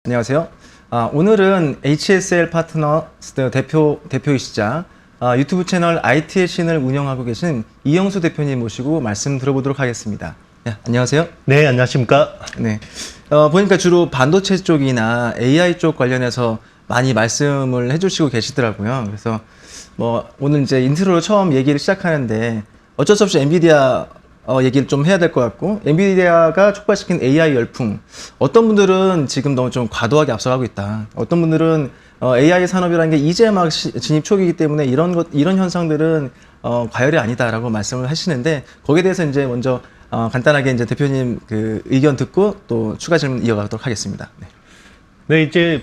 안녕하세요. 오늘은 HSL 파트너스 대표이시자 유튜브 채널 IT의 신을 운영하고 계신 이영수 대표님 모시고 말씀 들어보도록 하겠습니다. 네, 안녕하세요. 네, 안녕하십니까. 네, 보니까 주로 반도체 쪽이나 AI 쪽 관련해서 많이 말씀을 해주시고 계시더라고요. 그래서 오늘 이제 인트로로 처음 얘기를 시작하는데 어쩔 수 없이 엔비디아 얘기를 좀 해야 될 것 같고, 엔비디아가 촉발시킨 AI 열풍, 어떤 분들은 지금 너무 좀 과도하게 앞서가고 있다, 어떤 분들은 AI 산업이라는 게 이제 막 진입 초기이기 때문에 이런 현상들은 과열이 아니다라고 말씀을 하시는데, 거기에 대해서 이제 먼저 간단하게 이제 대표님 그 의견 듣고 또 추가 질문 이어가도록 하겠습니다. 네. 네, 이제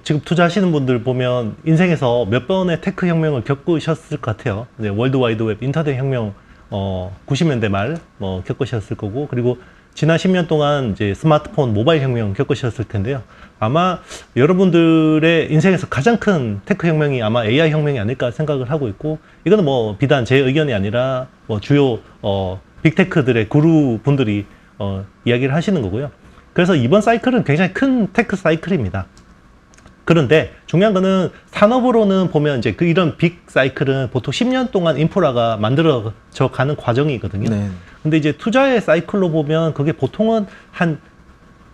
지금 투자하시는 분들 보면 인생에서 몇 번의 테크 혁명을 겪으셨을 것 같아요. 이제 월드와이드웹, 인터넷 혁명 90년대 말 겪으셨을 거고, 그리고 지난 10년 동안 이제 스마트폰, 모바일 혁명 겪으셨을 텐데요. 아마 여러분들의 인생에서 가장 큰 테크 혁명이 아마 AI 혁명이 아닐까 생각을 하고 있고, 이거는 비단 제 의견이 아니라 주요 빅테크들의 구루 분들이 이야기를 하시는 거고요. 그래서 이번 사이클은 굉장히 큰 테크 사이클입니다. 그런데 중요한 거는 산업으로는 보면 이제 이런 빅 사이클은 보통 10년 동안 인프라가 만들어져 가는 과정이거든요. 네. 근데 이제 투자의 사이클로 보면 그게 보통은 한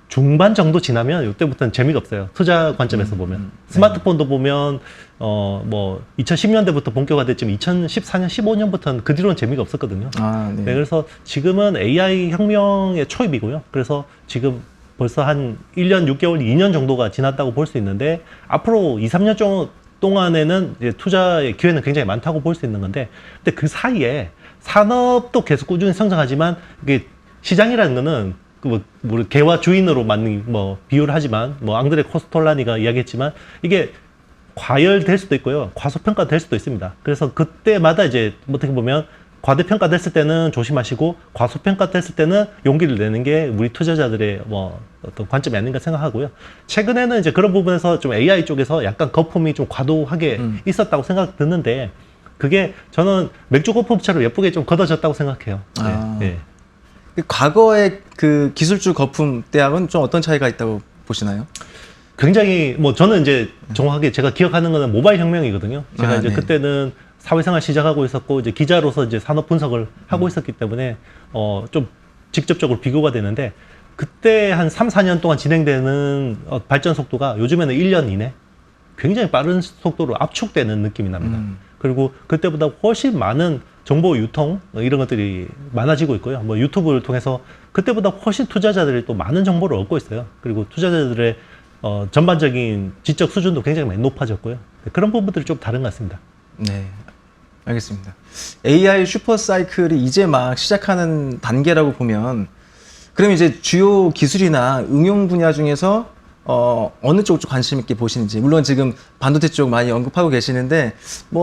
중반 정도 지나면 이때부터는 재미가 없어요. 투자 관점에서 보면. 스마트폰도 보면 2010년대부터 본격화됐지만 2014년, 15년부터는 그 뒤로는 재미가 없었거든요. 네. 네, 그래서 지금은 AI 혁명의 초입이고요. 그래서 지금 벌써 한 1년 6개월, 2년 정도가 지났다고 볼 수 있는데, 앞으로 2, 3년 동안에는 이제 투자의 기회는 굉장히 많다고 볼 수 있는 건데, 근데 그 사이에 산업도 계속 꾸준히 성장하지만, 이게 시장이라는 거는 개와 주인으로 많이 비유를 하지만, 앙드레 코스톨라니가 이야기했지만, 이게 과열될 수도 있고요, 과소평가될 수도 있습니다. 그래서 그때마다 이제 어떻게 보면 과대평가 됐을 때는 조심하시고, 과소평가 됐을 때는 용기를 내는 게 우리 투자자들의 어떤 관점이 아닌가 생각하고요. 최근에는 이제 그런 부분에서 좀 AI 쪽에서 약간 거품이 좀 과도하게 있었다고 생각 드는데, 그게 저는 맥주 거품처럼 예쁘게 좀 걷어졌다고 생각해요. 네. 과거의 그 기술주 거품 때하고는 좀 어떤 차이가 있다고 보시나요? 굉장히 저는 이제 정확하게 제가 기억하는 거는 모바일 혁명이거든요. 제가 이제 그때는 사회생활 시작하고 있었고, 이제 기자로서 이제 산업 분석을 하고 있었기 때문에 좀 직접적으로 비교가 되는데, 그때 한 3, 4년 동안 진행되는 발전 속도가 요즘에는 1년 이내 굉장히 빠른 속도로 압축되는 느낌이 납니다. 그리고 그때보다 훨씬 많은 정보 유통 이런 것들이 많아지고 있고요. 유튜브를 통해서 그때보다 훨씬 투자자들이 또 많은 정보를 얻고 있어요. 그리고 투자자들의 전반적인 지적 수준도 굉장히 많이 높아졌고요. 그런 부분들이 좀 다른 것 같습니다. 네, 알겠습니다. AI 슈퍼 사이클이 이제 막 시작하는 단계라고 보면, 그럼 이제 주요 기술이나 응용 분야 중에서 어느 쪽 관심 있게 보시는지, 물론 지금 반도체 쪽 많이 언급하고 계시는데,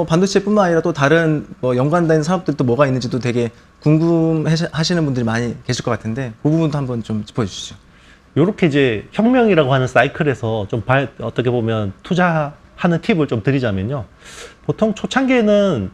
반도체뿐만 아니라 또 다른 연관된 산업들도 뭐가 있는지도 되게 궁금하시는 분들이 많이 계실 것 같은데, 그 부분도 한번 좀 짚어주시죠. 이렇게 이제 혁명이라고 하는 사이클에서 좀 어떻게 보면 투자하는 팁을 좀 드리자면요. 보통 초창기에는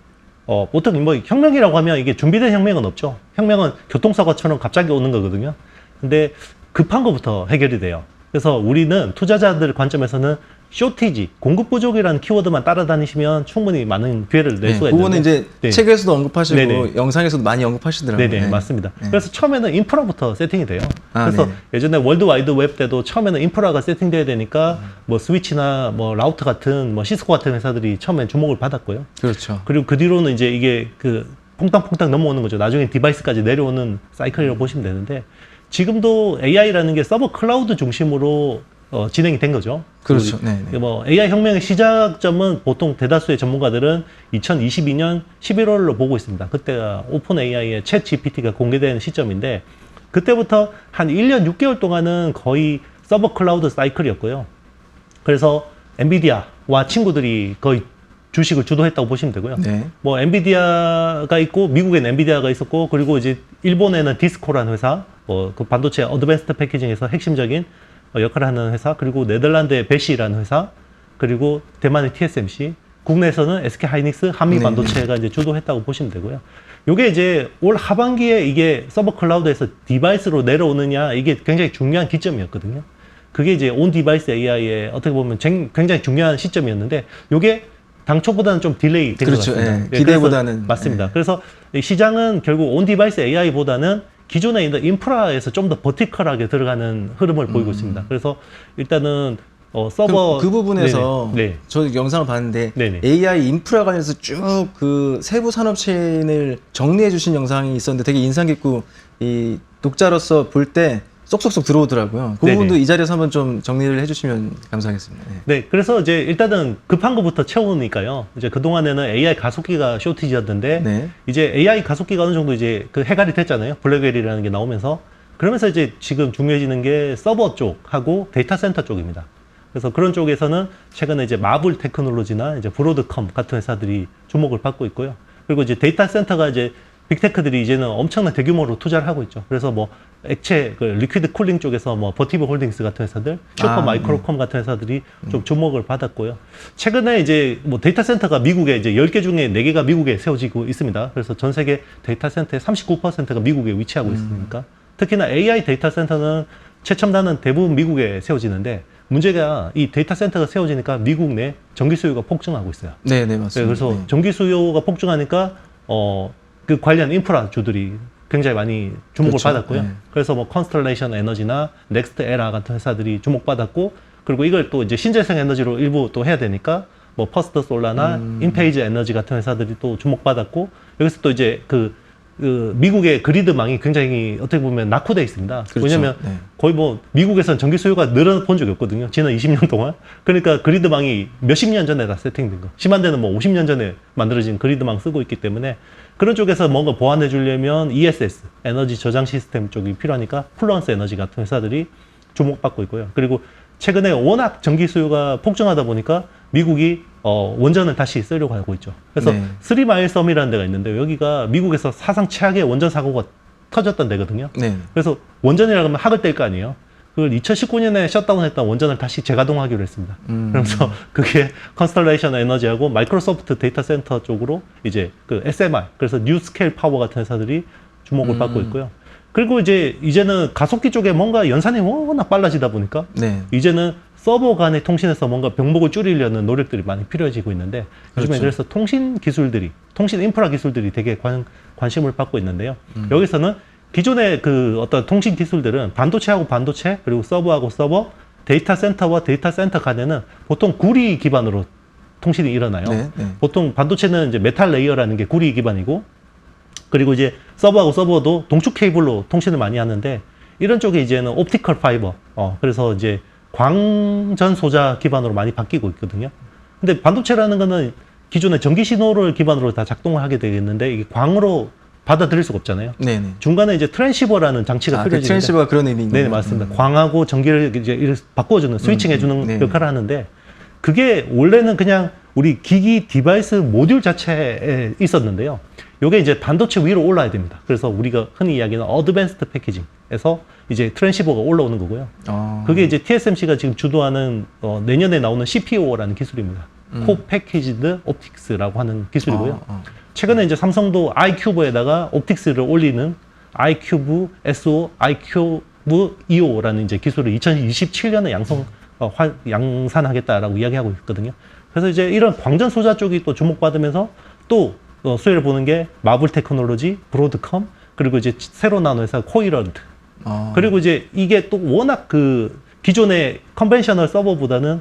보통 혁명이라고 하면 이게 준비된 혁명은 없죠. 혁명은 교통사고처럼 갑자기 오는 거거든요. 근데 급한 것부터 해결이 돼요. 그래서 우리는 투자자들 관점에서는 쇼티지, 공급 부족이라는 키워드만 따라다니시면 충분히 많은 기회를 낼 수가 있는데, 그거는 이제 책에서도 언급하시고 네네. 영상에서도 많이 언급하시더라고요. 네네, 맞습니다. 그래서 처음에는 인프라부터 세팅이 돼요. 그래서 예전에 월드와이드 웹 때도 처음에는 인프라가 세팅돼야 되니까 스위치나 라우터 같은 시스코 같은 회사들이 처음에 주목을 받았고요. 그렇죠. 그리고 그 뒤로는 이제 이게 퐁당퐁당 넘어오는 거죠. 나중에 디바이스까지 내려오는 사이클이라고 보시면 되는데, 지금도 AI라는 게 서버 클라우드 중심으로 진행이 된 거죠. 그렇죠. AI 혁명의 시작점은 보통 대다수의 전문가들은 2022년 11월로 보고 있습니다. 그때가 오픈 AI의 챗 GPT가 공개되는 시점인데, 그때부터 한 1년 6개월 동안은 거의 서버 클라우드 사이클이었고요. 그래서 엔비디아와 친구들이 거의 주식을 주도했다고 보시면 되고요. 네. 엔비디아가 있고, 미국에는 엔비디아가 있었고, 그리고 이제 일본에는 디스코라는 회사, 그 반도체 어드밴스드 패키징에서 핵심적인 역할을 하는 회사, 그리고 네덜란드의 베시라는 회사, 그리고 대만의 TSMC, 국내에서는 SK 하이닉스, 한미 반도체가 이제 주도했다고 보시면 되고요. 요게 이제 올 하반기에 이게 서버 클라우드에서 디바이스로 내려오느냐, 이게 굉장히 중요한 기점이었거든요. 그게 이제 온 디바이스 AI의 어떻게 보면 굉장히 중요한 시점이었는데 요게 당초보다는 좀 딜레이 된 것 그렇죠. 같습니다. 예. 기대보다는. 맞습니다. 그래서 이 시장은 결국 온 디바이스 AI보다는 기존에 있는 인프라에서 좀 더 버티컬하게 들어가는 흐름을 보이고 있습니다. 그래서 일단은 서버 그 부분에서 네네. 저 영상을 봤는데 네네. AI 인프라 관련해서 쭉 그 세부 산업 체인을 정리해 주신 영상이 있었는데 되게 인상 깊고 이 독자로서 볼 때 쏙쏙쏙 들어오더라고요. 그 네네. 부분도 이 자리에서 한번 좀 정리를 해주시면 감사하겠습니다. 네. 네, 그래서 이제 일단은 급한 것부터 채우니까요. 이제 그 동안에는 AI 가속기가 쇼티지였는데 네. 이제 AI 가속기가 어느 정도 이제 그 해갈이 됐잖아요. 블랙베리라는 게 나오면서 그러면서 이제 지금 중요해지는 게 서버 쪽하고 데이터 센터 쪽입니다. 그래서 그런 쪽에서는 최근에 이제 마블 테크놀로지나 이제 브로드컴 같은 회사들이 주목을 받고 있고요. 그리고 이제 데이터 센터가 이제 빅테크들이 이제는 엄청난 대규모로 투자를 하고 있죠. 그래서 뭐 액체, 그 리퀴드 쿨링 쪽에서 뭐 버티브 홀딩스 같은 회사들, 슈퍼 마이크로컴 같은 회사들이 좀 주목을 받았고요. 최근에 이제 뭐 데이터 센터가 미국에 이제 10개 중에 4개가 미국에 세워지고 있습니다. 그래서 전 세계 데이터 센터의 39%가 미국에 위치하고 있으니까. 특히나 AI 데이터 센터는 최첨단은 대부분 미국에 세워지는데 문제가 이 데이터 센터가 세워지니까 미국 내 전기 수요가 폭증하고 있어요. 네, 네, 맞습니다. 네, 그래서 전기 수요가 폭증하니까 그 관련 인프라 주들이 굉장히 많이 주목을 그렇죠. 받았고요. 네. 그래서 뭐 컨스텔레이션 에너지나 넥스트 에라 같은 회사들이 주목받았고, 그리고 이걸 또 이제 신재생 에너지로 일부 또 해야 되니까 뭐 퍼스트 솔라나 인페이즈 에너지 같은 회사들이 또 주목받았고, 여기서 또 이제 그 미국의 그리드망이 굉장히 어떻게 보면 낙후돼 있습니다. 그렇죠. 왜냐하면 네. 거의 뭐 미국에서는 전기 수요가 늘어본 적이 없거든요. 지난 20년 동안. 그러니까 그리드망이 몇십 년 전에 다 세팅된 거. 심한 데는 뭐 50년 전에 만들어진 그리드망 쓰고 있기 때문에 그런 쪽에서 뭔가 보완해 주려면 ESS, 에너지 저장 시스템 쪽이 필요하니까 플루언스 에너지 같은 회사들이 주목받고 있고요. 그리고 최근에 워낙 전기 수요가 폭증하다 보니까 미국이 원전을 다시 쓰려고 하고 있죠. 그래서 네. 3마일 섬이라는 데가 있는데 여기가 미국에서 사상 최악의 원전 사고가 터졌던 데거든요. 네. 그래서 원전이라고 하면 학을 뗄 거 아니에요. 그걸 2019년에 셧다운했던 원전을 다시 재가동하기로 했습니다. 그래서 그게 컨스텔레이션 에너지하고 마이크로소프트 데이터 센터 쪽으로 이제 그 SMR, 그래서 뉴스케일 파워 같은 회사들이 주목을 받고 있고요. 그리고 이제는 가속기 쪽에 뭔가 연산이 워낙 빨라지다 보니까 네. 이제는 서버 간의 통신에서 뭔가 병목을 줄이려는 노력들이 많이 필요해지고 있는데 요즘에 그렇죠. 그래서 통신 기술들이, 통신 인프라 기술들이 되게 관심을 받고 있는데요. 여기서는 기존의 그 어떤 통신 기술들은 반도체하고 반도체, 그리고 서버하고 서버, 데이터 센터와 데이터 센터 간에는 보통 구리 기반으로 통신이 일어나요. 네, 네. 보통 반도체는 이제 메탈 레이어라는 게 구리 기반이고, 그리고 이제 서버하고 서버도 동축 케이블로 통신을 많이 하는데, 이런 쪽에 이제는 옵티컬 파이버, 그래서 이제 광전 소자 기반으로 많이 바뀌고 있거든요. 근데 반도체라는 거는 기존의 전기 신호를 기반으로 다 작동을 하게 되겠는데, 이게 광으로 받아들일 수가 없잖아요. 네네. 중간에 이제 트랜시버라는 장치가 그 필요해지는데, 트랜시버가 그런 의미인가요? 네, 맞습니다. 광하고 전기를 이제 이렇게 바꿔주는, 스위칭해주는 네. 역할을 하는데, 그게 원래는 그냥 우리 기기 디바이스 모듈 자체에 있었는데요. 요게 이제 반도체 위로 올라야 됩니다. 그래서 우리가 흔히 이야기하는 어드밴스드 패키징에서 이제 트랜시버가 올라오는 거고요. 그게 이제 TSMC가 지금 주도하는 내년에 나오는 CPO라는 기술입니다. Co-Packaged Optics라고 하는 기술이고요. 최근에 이제 삼성도 iCube에다가 옵틱스를 올리는 iCube SO, iCube EO라는 이제 기술을 2027년에 양산하겠다라고 이야기하고 있거든요. 그래서 이제 이런 광전 소자 쪽이 또 주목받으면서 또 수혜를 보는 게 마블 테크놀로지, 브로드컴, 그리고 이제 새로 나온 회사 코이런트. 그리고 이제 이게 또 워낙 그 기존의 컨벤셔널 서버보다는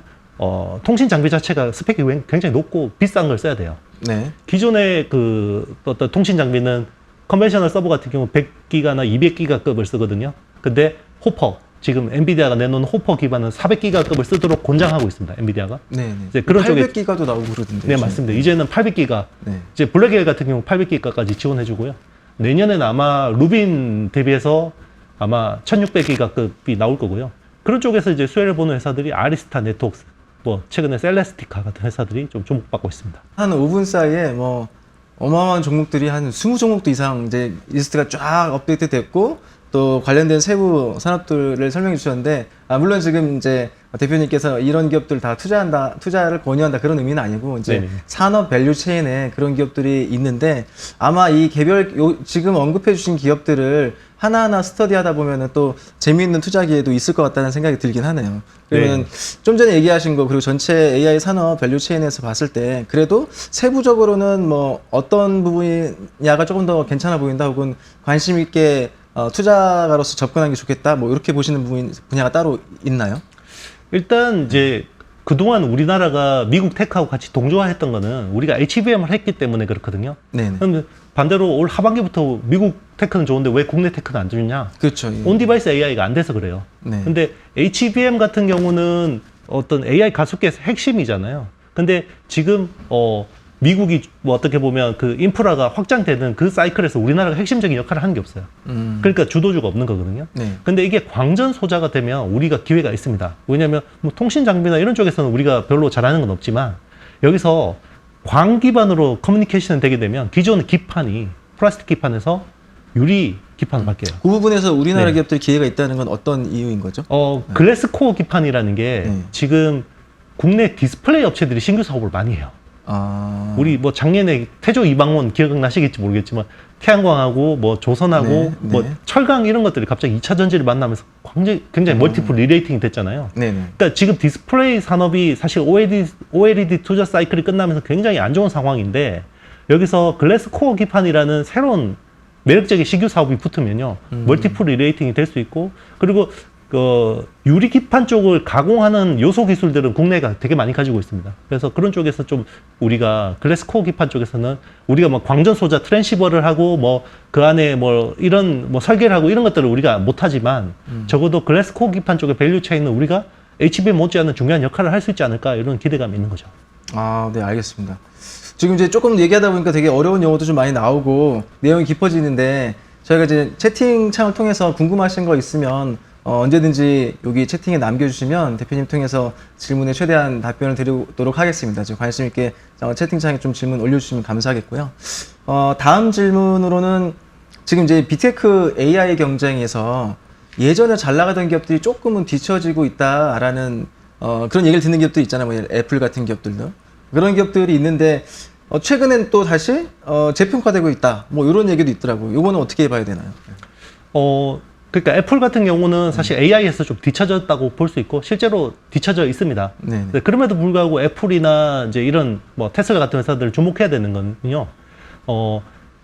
통신 장비 자체가 스펙이 굉장히 높고 비싼 걸 써야 돼요. 네. 기존의 그 어떤 통신 장비는 컨벤셔널 서버 같은 경우 100기가나 200기가급을 쓰거든요. 근데 호퍼, 지금 엔비디아가 내놓은 호퍼 기반은 400기가급을 쓰도록 권장하고 있습니다. 엔비디아가. 네. 이제 그런 쪽에 800기가도 나오고 그러던데. 네, 맞습니다. 이제는 800기가. 네. 이제 블랙엘 같은 경우 800기가까지 지원해주고요. 내년에는 아마 루빈 대비해서 아마 1600기가급이 나올 거고요. 그런 쪽에서 이제 수혜를 보는 회사들이 아리스타 네트워크스, 뭐 최근에 셀레스티카 같은 회사들이 좀 주목받고 있습니다. 한 5분 사이에 뭐 어마어마한 종목들이 한 20종목도 이상 이제 리스트가 쫙 업데이트 됐고 또 관련된 세부 산업들을 설명해 주셨는데 물론 지금 이제 대표님께서 이런 기업들 다 투자를 권유한다 그런 의미는 아니고 이제 네네. 산업 밸류 체인에 그런 기업들이 있는데 아마 이 지금 언급해 주신 기업들을 하나하나 스터디하다 보면은 또 재미있는 투자 기회도 있을 것 같다는 생각이 들긴 하네요. 그러면 좀 전에 얘기하신 거 그리고 전체 AI 산업 밸류 체인에서 봤을 때 그래도 세부적으로는 뭐 어떤 분야가 조금 더 괜찮아 보인다 혹은 관심 있게 투자가로서 접근하는 게 좋겠다 뭐 이렇게 보시는 분야가 따로 있나요? 일단 이제 그동안 우리나라가 미국 테크하고 같이 동조화했던 거는 우리가 HBM을 했기 때문에 그렇거든요. 네네. 그럼 반대로 올 하반기부터 미국 테크는 좋은데 왜 국내 테크는 안 좋냐? 그렇죠. 예. 온디바이스 AI가 안 돼서 그래요. 네. 근데 HBM 같은 경우는 어떤 AI 가속기의 핵심이잖아요. 근데 지금 미국이 뭐 어떻게 보면 그 인프라가 확장되는 그 사이클에서 우리나라가 핵심적인 역할을 하는 게 없어요. 그러니까 주도주가 없는 거거든요. 네. 근데 이게 광전 소자가 되면 우리가 기회가 있습니다. 왜냐하면 뭐 통신 장비나 이런 쪽에서는 우리가 별로 잘하는 건 없지만 여기서 광 기반으로 커뮤니케이션이 되게 되면 기존 기판이 플라스틱 기판에서 유리 기판으로 바뀌어요. 그 부분에서 우리나라 네. 기업들이 기회가 있다는 건 어떤 이유인 거죠? 글래스 코어 기판이라는 게 지금 국내 디스플레이 업체들이 신규 사업을 많이 해요. 우리 뭐 작년에 태조 이방원 기억나시겠지 모르겠지만 태양광하고 뭐 조선하고 뭐 철강 이런 것들이 갑자기 2차 전지를 만나면서 굉장히 멀티플 리레이팅이 됐잖아요. 그러니까 지금 디스플레이 산업이 사실 OLED 투자 사이클이 끝나면서 굉장히 안 좋은 상황인데 여기서 글래스 코어 기판이라는 새로운 매력적인 신규 사업이 붙으면요 멀티플 리레이팅이 될 수 있고 그리고 유리 기판 쪽을 가공하는 요소 기술들은 국내가 되게 많이 가지고 있습니다. 그래서 그런 쪽에서 좀 우리가 글래스 코어 기판 쪽에서는 우리가 뭐 광전 소자 트랜시버를 하고 뭐 그 안에 뭐 이런 뭐 설계를 하고 이런 것들을 우리가 못하지만 적어도 글래스 코어 기판 쪽의 밸류 체인은 우리가 HBM 못지않은 중요한 역할을 할 수 있지 않을까 이런 기대감이 있는 거죠. 네, 알겠습니다. 지금 이제 조금 얘기하다 보니까 되게 어려운 용어도 좀 많이 나오고 내용이 깊어지는데 저희가 이제 채팅창을 통해서 궁금하신 거 있으면 언제든지 여기 채팅에 남겨주시면 대표님 통해서 질문에 최대한 답변을 드리도록 하겠습니다. 지금 관심 있게 채팅창에 좀 질문 올려주시면 감사하겠고요. 다음 질문으로는 지금 이제 빅테크 AI 경쟁에서 예전에 잘 나가던 기업들이 조금은 뒤처지고 있다라는 그런 얘기를 듣는 기업도 있잖아요. 뭐 애플 같은 기업들도. 그런 기업들이 있는데 최근엔 또 다시 재평가되고 있다. 뭐 이런 얘기도 있더라고요. 이거는 어떻게 봐야 되나요? 그러니까 애플 같은 경우는 사실 AI에서 좀 뒤처졌다고 볼 수 있고 실제로 뒤처져 있습니다. 네, 그럼에도 불구하고 애플이나 이제 이런 뭐 테슬라 같은 회사들을 주목해야 되는 건요.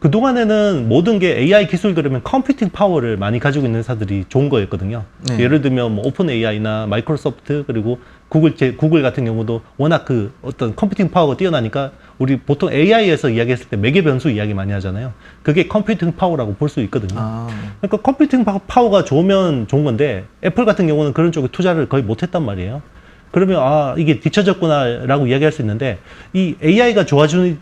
그동안에는 모든 게 AI 기술 그러면 컴퓨팅 파워를 많이 가지고 있는 회사들이 좋은 거였거든요. 예를 들면 뭐 오픈 AI나 마이크로소프트 그리고 구글 같은 경우도 워낙 그 어떤 컴퓨팅 파워가 뛰어나니까 우리 보통 AI에서 이야기했을 때 매개 변수 이야기 많이 하잖아요. 그게 컴퓨팅 파워라고 볼 수 있거든요. 그러니까 컴퓨팅 파워가 좋으면 좋은 건데 애플 같은 경우는 그런 쪽에 투자를 거의 못했단 말이에요. 그러면 이게 뒤처졌구나라고 이야기할 수 있는데 이 AI가 좋아지는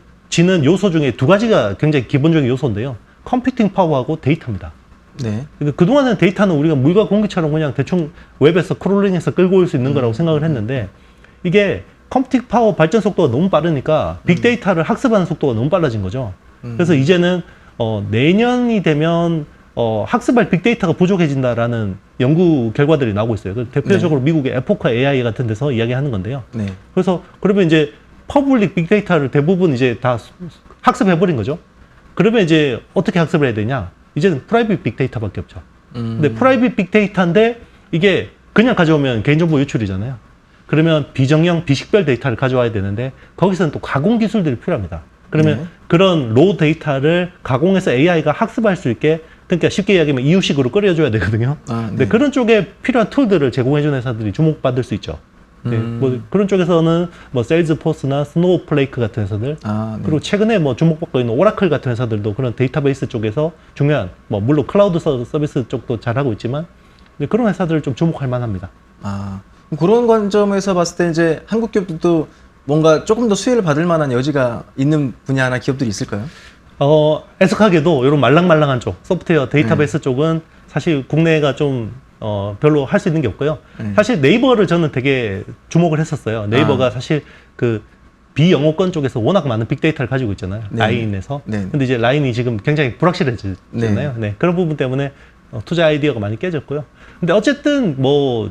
요소 중에 두 가지가 굉장히 기본적인 요소인데요. 컴퓨팅 파워하고 데이터입니다. 그러니까 그동안은 데이터는 우리가 물과 공기처럼 그냥 대충 웹에서 크롤링해서 끌고 올 수 있는 거라고 생각을 했는데 이게 컴퓨팅 파워 발전 속도가 너무 빠르니까 빅데이터를 학습하는 속도가 너무 빨라진 거죠. 그래서 이제는 내년이 되면 학습할 빅데이터가 부족해진다라는 연구 결과들이 나오고 있어요. 대표적으로 미국의 에포카 AI 같은 데서 이야기하는 건데요. 그래서 그러면 이제 퍼블릭 빅데이터를 대부분 이제 다 학습해버린 거죠. 그러면 이제 어떻게 학습을 해야 되냐? 이제는 프라이빗 빅데이터밖에 없죠. 근데 프라이빗 빅데이터인데 이게 그냥 가져오면 개인정보 유출이잖아요. 그러면 비정형, 비식별 데이터를 가져와야 되는데 거기서는 또 가공 기술들이 필요합니다. 그러면 그런 로우 데이터를 가공해서 AI가 학습할 수 있게 그러니까 쉽게 이야기하면 이유식으로 끓여줘야 되거든요. 근데 그런 쪽에 필요한 툴들을 제공해주는 회사들이 주목받을 수 있죠. 뭐 그런 쪽에서는 뭐 세일즈포스나 스노우플레이크 같은 회사들 그리고 최근에 뭐 주목받고 있는 오라클 같은 회사들도 그런 데이터베이스 쪽에서 중요한 뭐 물론 클라우드 서비스 쪽도 잘하고 있지만 그런 회사들을 좀 주목할 만합니다. 그런 관점에서 봤을 때 이제 한국 기업들도 뭔가 조금 더 수혜를 받을 만한 여지가 있는 분야나 기업들이 있을까요? 애석하게도 이런 말랑말랑한 쪽 소프트웨어 데이터베이스 쪽은 사실 국내가 좀 별로 할 수 있는 게 없고요. 사실 네이버를 저는 되게 주목을 했었어요. 네이버가 사실 그 비영어권 쪽에서 워낙 많은 빅데이터를 가지고 있잖아요. 라인에서. 근데 이제 라인이 지금 굉장히 불확실해졌잖아요. 그런 부분 때문에 투자 아이디어가 많이 깨졌고요. 근데 어쨌든 뭐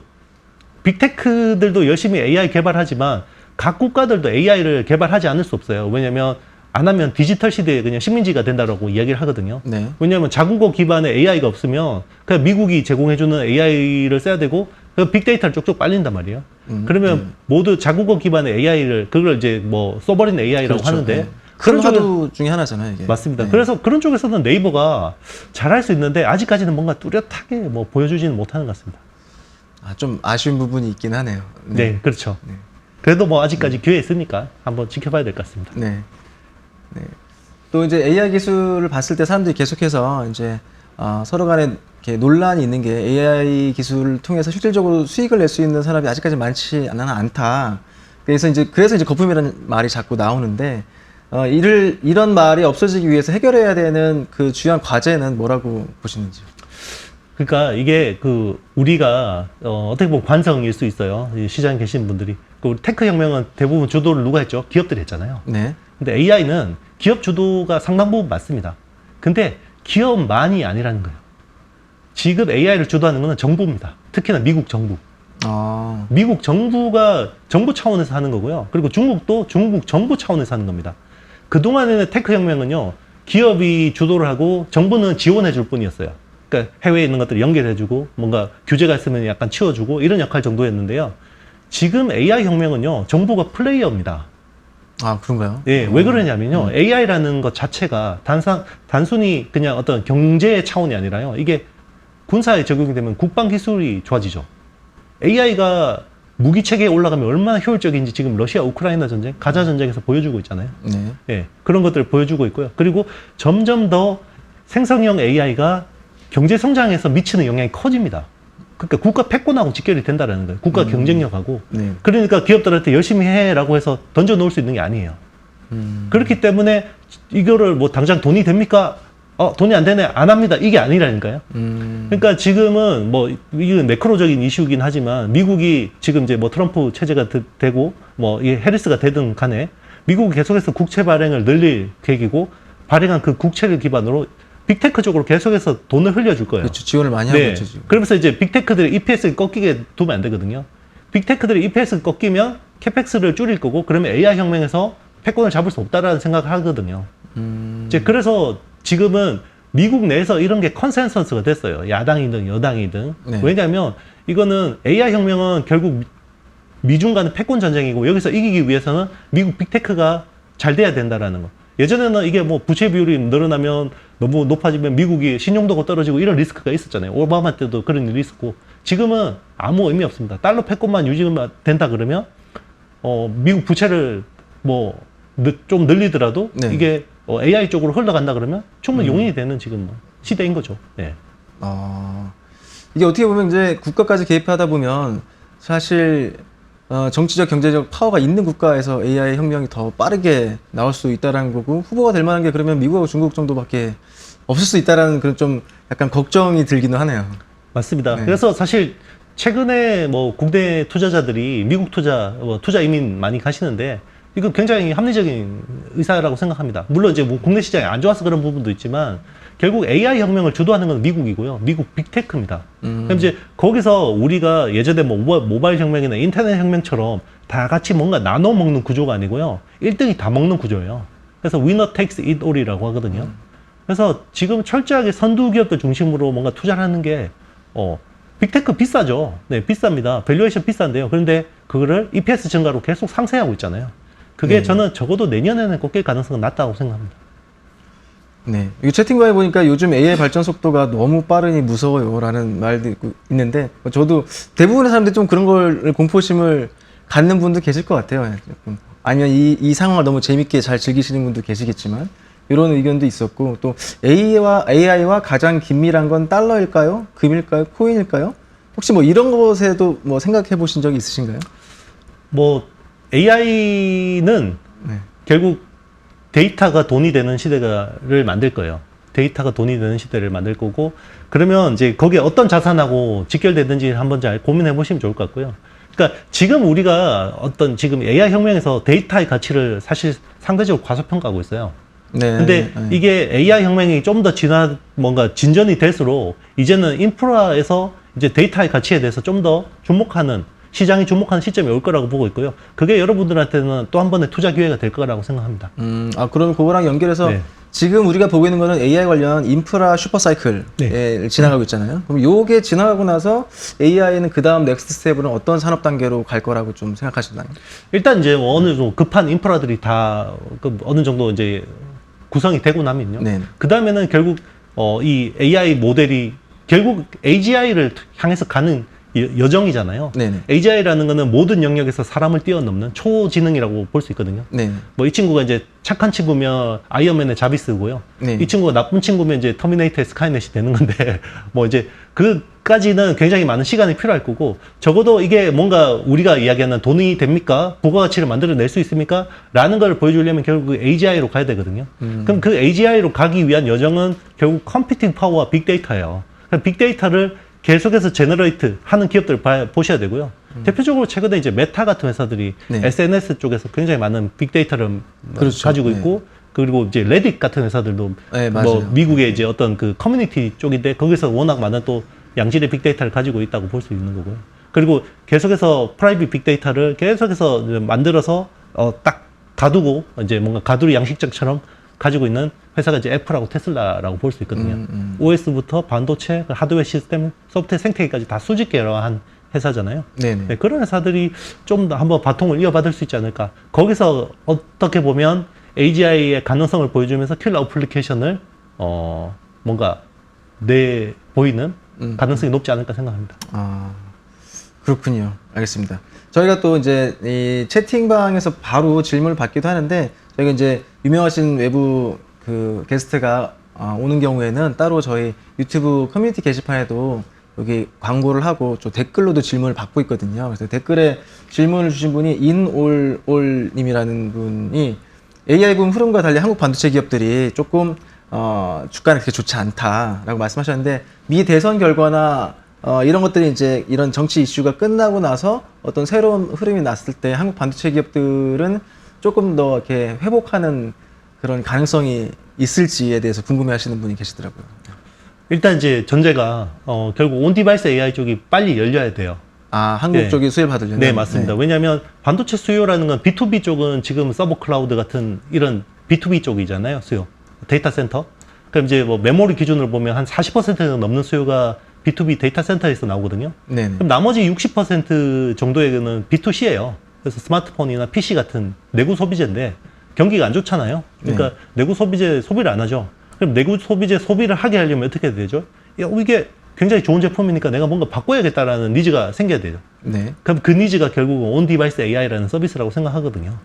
빅테크들도 열심히 AI 개발하지만 각 국가들도 AI를 개발하지 않을 수 없어요. 왜냐하면 안 하면 디지털 시대에 그냥 식민지가 된다라고 이야기를 하거든요. 네. 왜냐하면 자국어 기반의 AI가 없으면 그냥 미국이 제공해주는 AI를 써야 되고 그 빅데이터를 쪽쪽 빨린단 말이에요. 그러면 모두 자국어 기반의 AI를 그걸 이제 뭐 써버린 AI라고 그렇죠. 하는데 네. 큰 화두 중에 하나잖아요, 이게. 맞습니다. 네. 그래서 그런 쪽에서는 네이버가 잘할 수 있는데 아직까지는 뭔가 뚜렷하게 뭐 보여주지는 못하는 것 같습니다. 좀 아쉬운 부분이 있긴 하네요. 네, 그렇죠. 네. 그래도 뭐 아직까지 기회 있으니까 한번 지켜봐야 될 것 같습니다. 네. 네. 또 이제 AI 기술을 봤을 때 사람들이 계속해서 이제 서로 간에 이렇게 논란이 있는 게 AI 기술을 통해서 실질적으로 수익을 낼 수 있는 사람이 아직까지 많지 않다. 그래서 이제 거품이라는 말이 자꾸 나오는데 이런 말이 없어지기 위해서 해결해야 되는 그 주요한 과제는 뭐라고 보시는지요? 그러니까 이게 우리가 어떻게 보면 관성일 수 있어요. 이 시장에 계신 분들이. 우리 테크 혁명은 대부분 주도를 누가 했죠? 기업들이 했잖아요. 네. 근데 AI는 기업 주도가 상당 부분 맞습니다. 근데 기업만이 아니라는 거예요. 지금 AI를 주도하는 것은 정부입니다. 특히나 미국 정부. 미국 정부가 정부 차원에서 하는 거고요. 그리고 중국도 중국 정부 차원에서 하는 겁니다. 그동안에는 테크 혁명은요, 기업이 주도를 하고 정부는 지원해 줄 뿐이었어요. 그러니까 해외에 있는 것들을 연결해주고 뭔가 규제가 있으면 약간 치워주고 이런 역할 정도였는데요. 지금 AI 혁명은요, 정부가 플레이어입니다. 그런가요? 예, 왜 그러냐면요, AI라는 것 자체가 단순히 그냥 어떤 경제 차원이 아니라요, 이게 군사에 적용이 되면 국방 기술이 좋아지죠. AI가 무기 체계에 올라가면 얼마나 효율적인지 지금 러시아 우크라이나 전쟁, 가자 전쟁에서 보여주고 있잖아요. 네. 예, 그런 것들을 보여주고 있고요. 그리고 점점 더 생성형 AI가 경제 성장에서 미치는 영향이 커집니다. 그러니까 국가 패권하고 직결이 된다라는 거예요. 국가 경쟁력하고. 네. 그러니까 기업들한테 열심히 해라고 해서 던져 놓을 수 있는 게 아니에요. 그렇기 때문에 이거를 뭐 당장 돈이 됩니까? 돈이 안 되네, 안 합니다. 이게 아니라니까요. 그러니까 지금은 뭐 이건 매크로적인 이슈이긴 하지만 미국이 지금 이제 뭐 트럼프 체제가 되고 뭐 이 해리스가 되든 간에 미국이 계속해서 국채 발행을 늘릴 계획이고 발행한 그 국채를 기반으로 빅테크 쪽으로 계속해서 돈을 흘려줄 거예요. 그렇죠. 지원을 많이 하고 있죠, 지금. 그러면서 이제 빅테크들의 EPS를 꺾이게 두면 안 되거든요. 빅테크들의 EPS를 꺾이면 캐펙스를 줄일 거고, 그러면 AI 혁명에서 패권을 잡을 수 없다라는 생각을 하거든요. 이제 그래서 지금은 미국 내에서 이런 게 컨센서스가 됐어요. 야당이든 여당이든. 네. 왜냐하면 이거는 AI 혁명은 결국 미중 간의 패권 전쟁이고, 여기서 이기기 위해서는 미국 빅테크가 잘 돼야 된다라는 거. 예전에는 이게 뭐 부채 비율이 늘어나면 너무 높아지면 미국이 신용도가 떨어지고 이런 리스크가 있었잖아요. 오바마 때도 그런 일이 있었고, 지금은 아무 의미 없습니다. 달러 패권만 유지가 된다 그러면 미국 부채를 뭐 좀 늘리더라도 네. 이게 AI 쪽으로 흘러간다 그러면 충분히 용인이 되는 지금 뭐 시대인 거죠. 네. 이게 어떻게 보면 이제 국가까지 개입하다 보면 사실 정치적, 경제적 파워가 있는 국가에서 AI 혁명이 더 빠르게 나올 수 있다라는 거고, 후보가 될 만한 게 그러면 미국하고 중국 정도밖에 없을 수 있다라는 그런 좀 약간 걱정이 들기는 하네요. 맞습니다. 네. 그래서 사실 최근에 뭐 국내 투자자들이 미국 투자 이민 많이 가시는데, 이거 굉장히 합리적인 의사라고 생각합니다. 물론 이제 뭐 국내 시장이 안 좋아서 그런 부분도 있지만 결국 AI 혁명을 주도하는 건 미국이고요. 미국 빅테크입니다. 그럼 이제 거기서 우리가 예전에 뭐 모바일 혁명이나 인터넷 혁명처럼 다 같이 뭔가 나눠 먹는 구조가 아니고요. 1등이 다 먹는 구조예요. 그래서 winner takes it all이라고 하거든요. 그래서 지금 철저하게 선두 기업들 중심으로 뭔가 투자를 하는 게 빅테크 비싸죠. 네, 비쌉니다. 밸류에이션 비싼데요. 그런데 그거를 EPS 증가로 계속 상쇄하고 있잖아요. 그게 저는 적어도 내년에는 꺾일 가능성은 낮다고 생각합니다. 네. 이 채팅방에 보니까 요즘 AI 발전 속도가 너무 빠르니 무서워요라는 말도 있는데, 저도 대부분의 사람들이 좀 그런 걸 공포심을 갖는 분도 계실 것 같아요. 아니면 이 상황을 너무 재밌게 잘 즐기시는 분도 계시겠지만, 이런 의견도 있었고, 또 AI와 가장 긴밀한 건 달러일까요? 금일까요? 코인일까요? 혹시 뭐 이런 것에도 뭐 생각해 보신 적이 있으신가요? 뭐 AI는 결국 데이터가 돈이 되는 시대를 만들 거예요. 데이터가 돈이 되는 시대를 만들 거고, 그러면 이제 거기에 어떤 자산하고 직결되는지 한번 잘 고민해 보시면 좋을 것 같고요. 그러니까 지금 우리가 지금 AI 혁명에서 데이터의 가치를 사실 상대적으로 과소평가하고 있어요. 근데 이게 AI 혁명이 좀 더 뭔가 진전이 될수록 이제는 인프라에서 이제 데이터의 가치에 대해서 좀 더 주목하는, 시장이 주목하는 시점이 올 거라고 보고 있고요. 그게 여러분들한테는 또 한 번의 투자 기회가 될 거라고 생각합니다. 그럼 그거랑 연결해서 네. 지금 우리가 보고 있는 거는 AI 관련 인프라 슈퍼사이클에 네. 지나가고 있잖아요. 그럼 요게 지나가고 나서 AI는 그 다음 넥스트 스텝으로는 어떤 산업 단계로 갈 거라고 좀 생각하시나요? 일단 이제 어느 정도 급한 인프라들이 다 어느 정도 이제 구성이 되고 나면요. 네. 그 다음에는 결국 이 AI 모델이 결국 AGI를 향해서 가는 여정이잖아요. 네네. AGI라는 거는 모든 영역에서 사람을 뛰어넘는 초지능이라고 볼 수 있거든요. 네. 뭐 이 친구가 이제 착한 친구면 아이언맨의 자비스고요. 네. 이 친구가 나쁜 친구면 이제 터미네이터의 스카이넷이 되는 건데 뭐 이제 그까지는 굉장히 많은 시간이 필요할 거고 적어도 이게 뭔가 우리가 이야기하는 돈이 됩니까? 부가가치를 만들어낼 수 있습니까? 라는 걸 보여주려면 결국 AGI로 가야 되거든요. 그럼 그 AGI로 가기 위한 여정은 결국 컴퓨팅 파워와 빅데이터예요. 빅데이터를 계속해서 제너레이트 하는 기업들을 보셔야 되고요. 대표적으로 최근에 이제 메타 같은 회사들이 네. SNS 쪽에서 굉장히 많은 빅데이터를 그렇죠. 가지고 네. 있고 그리고 이제 레딧 같은 회사들도 네, 뭐 맞아요. 미국의 이제 어떤 그 커뮤니티 쪽인데 거기서 워낙 많은 또 양질의 빅데이터를 가지고 있다고 볼 수 있는 거고요. 그리고 계속해서 프라이빗 빅데이터를 계속해서 이제 만들어서 딱 가두고 이제 뭔가 가두리 양식장처럼 가지고 있는 회사가 이제 애플하고 테슬라라고 볼 수 있거든요. OS부터 반도체, 하드웨어 시스템, 소프트웨어 생태계까지 다 수직 계열화한 회사잖아요. 네네. 네, 그런 회사들이 좀 더 한번 바통을 이어받을 수 있지 않을까. 거기서 어떻게 보면 AGI의 가능성을 보여주면서 킬러 어플리케이션을 뭔가 보이는 가능성이 높지 않을까 생각합니다. 아, 그렇군요. 알겠습니다. 저희가 또 이제 이 채팅방에서 바로 질문을 받기도 하는데 저희가 이제 유명하신 외부 그 게스트가 오는 경우에는 따로 저희 유튜브 커뮤니티 게시판에도 여기 광고를 하고 좀 댓글로도 질문을 받고 있거든요. 그래서 댓글에 질문을 주신 분이 인올올님이라는 분이 AI 붐 흐름과 달리 한국 반도체 기업들이 조금 주가는 그렇게 좋지 않다라고 말씀하셨는데 미 대선 결과나 이런 것들이 이제 이런 정치 이슈가 끝나고 나서 어떤 새로운 흐름이 났을 때 한국 반도체 기업들은 조금 더 이렇게 회복하는 그런 가능성이 있을지에 대해서 궁금해하시는 분이 계시더라고요. 일단 이제 전제가 결국 온 디바이스 AI 쪽이 빨리 열려야 돼요. 한국 네. 쪽이 수혜를 받으려면? 네, 맞습니다. 네. 왜냐하면 반도체 수요라는 건 B2B 쪽은 지금 서버 클라우드 같은 이런 B2B 쪽이잖아요, 수요. 데이터 센터. 그럼 이제 뭐 메모리 기준으로 보면 한 40%가 넘는 수요가 B2B 데이터 센터에서 나오거든요. 네네. 그럼 나머지 60% 정도에는 B2C예요. 그래서 스마트폰이나 PC 같은 내구 소비재인데 경기가 안 좋잖아요. 그러니까 내구 소비재 소비를 안 하죠. 그럼 내구 소비재 소비를 하게 하려면 어떻게 해야 되죠? 이게 굉장히 좋은 제품이니까 내가 뭔가 바꿔야겠다라는 니즈가 생겨야 되죠. 네. 그럼 그 니즈가 결국은 온 디바이스 AI라는 서비스라고 생각하거든요.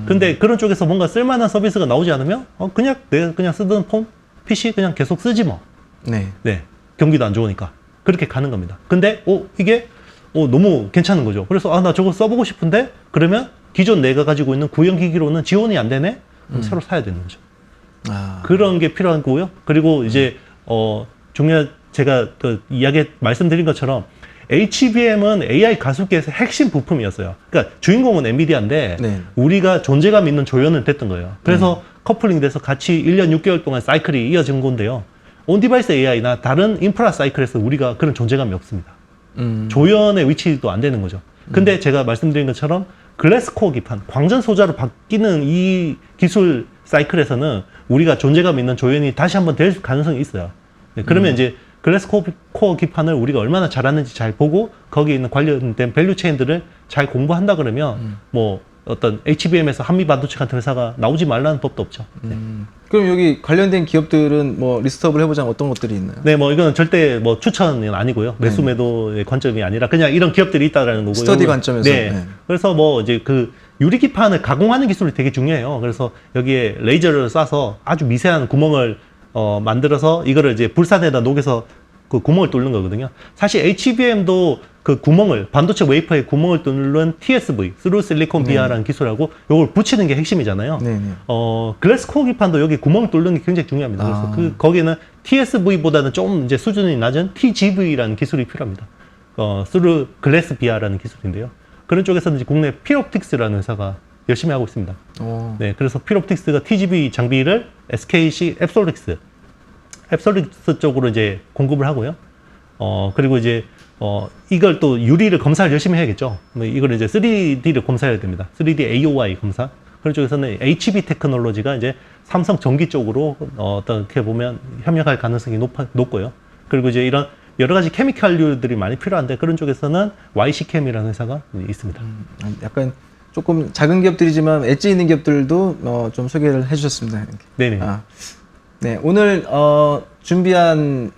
근데 그런 쪽에서 뭔가 쓸만한 서비스가 나오지 않으면 그냥 내가 그냥 쓰던 폰, PC 그냥 계속 쓰지 뭐. 네. 네. 경기도 안 좋으니까. 그렇게 가는 겁니다. 근데 이게 너무 괜찮은 거죠. 그래서 나 저거 써보고 싶은데 그러면 기존 내가 가지고 있는 구형 기기로는 지원이 안 되네? 그럼 새로 사야 되는 거죠. 그런 게 필요한 거고요. 그리고 이제 제가 그 말씀드린 것처럼 HBM은 AI 가속기에서 핵심 부품이었어요. 그러니까 주인공은 엔비디아인데 네. 우리가 존재감 있는 조연은 됐던 거예요. 그래서 커플링 돼서 같이 1년 6개월 동안 사이클이 이어진 건데요. 온디바이스 AI나 다른 인프라 사이클에서 우리가 그런 존재감이 없습니다. 조연의 위치도 안 되는 거죠. 근데 제가 말씀드린 것처럼 글래스코어 기판, 광전 소자로 바뀌는 이 기술 사이클에서는 우리가 존재감 있는 조연이 다시 한번 될 가능성이 있어요. 네, 그러면 이제 글래스코어 기판을 우리가 얼마나 잘하는지 잘 보고 거기에 있는 관련된 밸류 체인들을 잘 공부한다 그러면 뭐 어떤 HBM에서 한미반도체 같은 회사가 나오지 말라는 법도 없죠. 네. 그럼 여기 관련된 기업들은 뭐 리스트업을 해보자면 어떤 것들이 있나요? 네, 뭐 이거는 절대 뭐 추천은 아니고요. 매수 매도의 관점이 아니라 그냥 이런 기업들이 있다라는 거고요. 스터디 관점에서. 네. 네. 그래서 뭐 이제 그 유리기판을 가공하는 기술이 되게 중요해요. 그래서 여기에 레이저를 쏴서 아주 미세한 구멍을 만들어서 이거를 이제 불산에다 녹여서 그 구멍을 뚫는 거거든요. 사실 HBM도 그 구멍을, 반도체 웨이퍼에 구멍을 뚫는 TSV, 스루 실리콘 비아라는 기술하고 요걸 붙이는 게 핵심이잖아요. 네네. 글래스코어 기판도 여기 구멍을 뚫는 게 굉장히 중요합니다. 그래서 거기에는 TSV보다는 좀 이제 수준이 낮은 TGV라는 기술이 필요합니다. 스루 글래스 비아라는 기술인데요. 그런 쪽에서는 이제 국내 필옵틱스라는 회사가 열심히 하고 있습니다. 네, 그래서 필옵틱스가 TGV 장비를 SKC 앱솔릭스 쪽으로 이제 공급을 하고요. 그리고 이제 이걸 또 유리를 검사를 열심히 해야겠죠. 이걸 이제 3D를 검사해야 됩니다. 3D AOI 검사. 그런 쪽에서는 HB 테크놀로지가 이제 삼성 전기 쪽으로 어떻게 보면 협력할 가능성이 높고요. 그리고 이제 이런 여러 가지 케미칼류들이 많이 필요한데 그런 쪽에서는 YC캠이라는 회사가 있습니다. 약간 조금 작은 기업들이지만 엣지 있는 기업들도 좀 소개를 해주셨습니다. 이렇게. 네네. 네, 오늘 준비한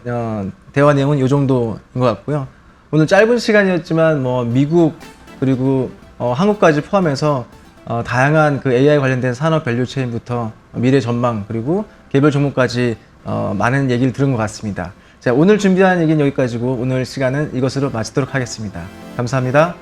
대화 내용은 이 정도인 것 같고요. 오늘 짧은 시간이었지만 뭐 미국 그리고 한국까지 포함해서 다양한 그 AI 관련된 산업 밸류 체인부터 미래 전망 그리고 개별 종목까지 많은 얘기를 들은 것 같습니다. 자, 오늘 준비한 얘기는 여기까지고 오늘 시간은 이것으로 마치도록 하겠습니다. 감사합니다.